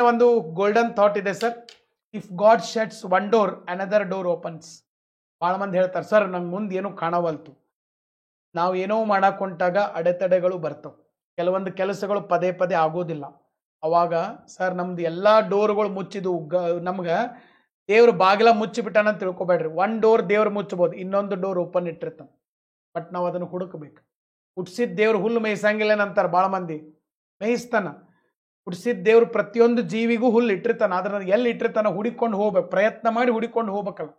ಒಂದು golden thought ಇದೆ sir. If god shuts one door another door opens. ಭಾಳ ಮಂದಿ ಹೇಳ್ತಾರೆ ಸರ್ ನಂಗೆ ಮುಂದೆ ಏನೂ ಕಾಣವಲ್ತು. ನಾವು ಏನೋ ಮಾಡಕ್ಕೆ ಹೊಂಟಾಗ ಅಡೆತಡೆಗಳು ಬರ್ತವೆ. ಕೆಲವೊಂದು ಕೆಲಸಗಳು ಪದೇ ಪದೇ ಆಗೋದಿಲ್ಲ. ಅವಾಗ ಸರ್ ನಮ್ದು ಎಲ್ಲ ಡೋರ್ಗಳು ಮುಚ್ಚಿದು ನಮ್ಗೆ ದೇವ್ರ ಬಾಗಿಲ ಮುಚ್ಚಿಬಿಟ್ಟಾನ ಅಂತ ತಿಳ್ಕೊಬೇಡ್ರಿ. ಒನ್ ಡೋರ್ ದೇವ್ರು ಮುಚ್ಚಬಹುದು, ಇನ್ನೊಂದು ಡೋರ್ ಓಪನ್ ಇಟ್ಟಿರ್ತಾನೆ. ಬಟ್ ನಾವು ಅದನ್ನು ಹುಡುಕಬೇಕು. ಹುಡ್ಸಿದ ದೇವ್ರು ಹುಲ್ಲು ಮೇಯ್ಸಂಗಿಲ್ಲ ಅಂತಾರೆ ಭಾಳ ಮಂದಿ. ಮೇಯಿಸ್ತಾನ. ಹುಡ್ಸಿದ ದೇವ್ರು ಪ್ರತಿಯೊಂದು ಜೀವಿಗೂ ಹುಲ್ಲು ಇಟ್ಟಿರ್ತಾನೆ. ಅದನ್ನ ಎಲ್ಲಿ ಇಟ್ಟಿರ್ತಾನ ಹುಡಿಕೊಂಡು ಹೋಗ್ಬೇಕು. ಪ್ರಯತ್ನ ಮಾಡಿ ಹುಡಿಕೊಂಡು ಹೋಗ್ಬೇಕಲ್ಲ.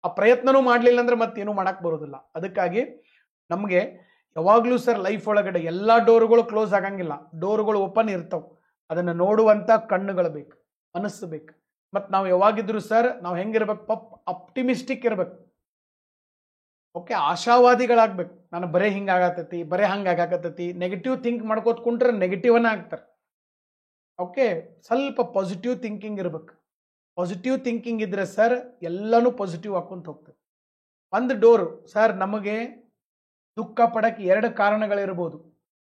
ಆ ಪ್ರಯತ್ನನೂ ಮಾಡಲಿಲ್ಲ ಅಂದ್ರೆ ಮತ್ತೇನು ಮಾಡಕ್ಕೆ ಬರೋದಿಲ್ಲ. ಅದಕ್ಕಾಗಿ ನಮಗೆ ಯಾವಾಗಲೂ ಸರ್ ಲೈಫ್ ಒಳಗಡೆ ಎಲ್ಲ ಡೋರ್ಗಳು ಕ್ಲೋಸ್ ಆಗಂಗಿಲ್ಲ, ಡೋರ್ಗಳು ಓಪನ್ ಇರ್ತಾವೆ. ಅದನ್ನು ನೋಡುವಂಥ ಕಣ್ಣುಗಳು ಬೇಕು, ಮನಸ್ಸು ಬೇಕು. ಮತ್ತು ನಾವು ಯಾವಾಗಿದ್ರು ಸರ್ ನಾವು ಹೆಂಗಿರ್ಬೇಕು, ಅಪ್ಟಿಮಿಸ್ಟಿಕ್ ಇರ್ಬೇಕು. ಓಕೆ, ಆಶಾವಾದಿಗಳಾಗ್ಬೇಕು. ನಾನು ಬರೇ ಹಿಂಗಾಗತ್ತೈತಿ, ಬರೇ ಹಂಗಾಗತ್ತೈತಿ, ನೆಗೆಟಿವ್ ಥಿಂಕ್ ಮಾಡ್ಕೋತ ಕುಂಟ್ರೆ ನೆಗೆಟಿವನ್ನ ಆಗ್ತಾರೆ. ಓಕೆ, ಸ್ವಲ್ಪ ಪಾಸಿಟಿವ್ ಥಿಂಕಿಂಗ್ ಇರ್ಬೇಕು. ಪಾಸಿಟಿವ್ ಥಿಂಕಿಂಗ್ ಇದ್ರೆ ಸರ್ ಎಲ್ಲನೂ ಪಾಸಿಟಿವ್ ಹಾಕೊಂತ ಹೋಗ್ತದೆ. ಒಂದು ಡೋರು ಸರ್ ನಮಗೆ ದುಃಖ ಪಡಕ್ಕೆ 2 ಕಾರಣಗಳಿರ್ಬೋದು,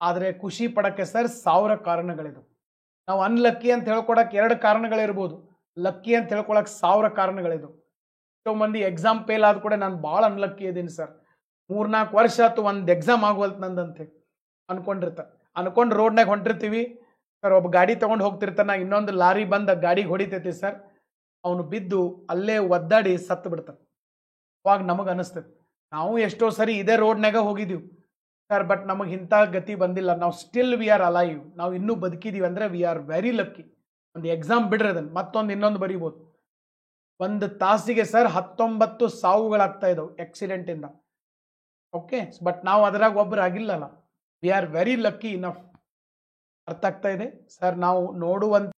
ಆದರೆ ಖುಷಿ ಪಡಕ್ಕೆ ಸರ್ 1000 ಕಾರಣಗಳಿದು. ನಾವು ಅನ್ಲಕ್ಕಿ ಅಂತ ಹೇಳ್ಕೊಡಕ್ಕೆ 2 ಕಾರಣಗಳಿರ್ಬೋದು, ಲಕ್ಕಿ ಅಂತ ಹೇಳ್ಕೊಳಕ್ಕೆ 1000 ಕಾರಣಗಳಿದು. ಎಷ್ಟೋ ಮಂದಿ ಎಕ್ಸಾಮ್ ಫೇಲ್ ಆದ ಕೂಡ ನಾನು ಭಾಳ ಅನ್ಲಕ್ಕಿ ಇದ್ದೀನಿ ಸರ್, 3-4 ವರ್ಷ ಆಯ್ತು ಒಂದು ಎಕ್ಸಾಮ್ ಆಗೋಲ್ತು ನಂದಂತೆ ಅನ್ಕೊಂಡಿರ್ತಾರೆ. ಅನ್ಕೊಂಡು ರೋಡ್ನಾಗ ಹೊಂಟಿರ್ತೀವಿ ಸರ್, ಒಬ್ಬ ಗಾಡಿ ತೊಗೊಂಡು ಹೋಗ್ತಿರ್ತಾನೆ, ಇನ್ನೊಂದು ಲಾರಿ ಬಂದ ಗಾಡಿಗೆ ಹೊಡಿತೈತಿ ಸರ್, ಅವನು ಬಿದ್ದು ಅಲ್ಲೇ ಒದ್ದಾಡಿ ಸತ್ತು ಬಿಡ್ತಾನೆ. ಅವಾಗ ನಮಗೆ ಅನಿಸ್ತದೆ ನಾವು ಎಷ್ಟೋ ಸರಿ ಇದೇ ರೋಡ್ನಾಗ ಹೋಗಿದ್ದೀವಿ ಸರ್, ಬಟ್ ನಮಗೆ ಇಂಥ ಗತಿ ಬಂದಿಲ್ಲ. ನಾವು ಸ್ಟಿಲ್ ವಿ ಆರ್ ಅಲೈವ್, ನಾವು ಇನ್ನೂ ಬದುಕಿದೀವಿ ಅಂದರೆ ವಿ ಆರ್ ವೆರಿ ಲಕ್ಕಿ. ಒಂದು ಎಕ್ಸಾಮ್ ಬಿಡ್ರಿ ಅದನ್ನು, ಮತ್ತೊಂದು ಇನ್ನೊಂದು ಬರೀಬೋದು. ಒಂದು ತಾಸಿಗೆ ಸರ್ 19 ಸಾವುಗಳಾಗ್ತಾ ಇದ್ದಾವೆ ಆಕ್ಸಿಡೆಂಟಿಂದ. ಓಕೆ, ಬಟ್ ನಾವು ಅದರಾಗ ಒಬ್ಬರು ಆಗಿಲ್ಲಲ್ಲ. We are very lucky enough. ಅರ್ಥ ಆಗ್ತಾ ಇದೆ ಸರ್. ನಾವು ನೋಡುವಂಥ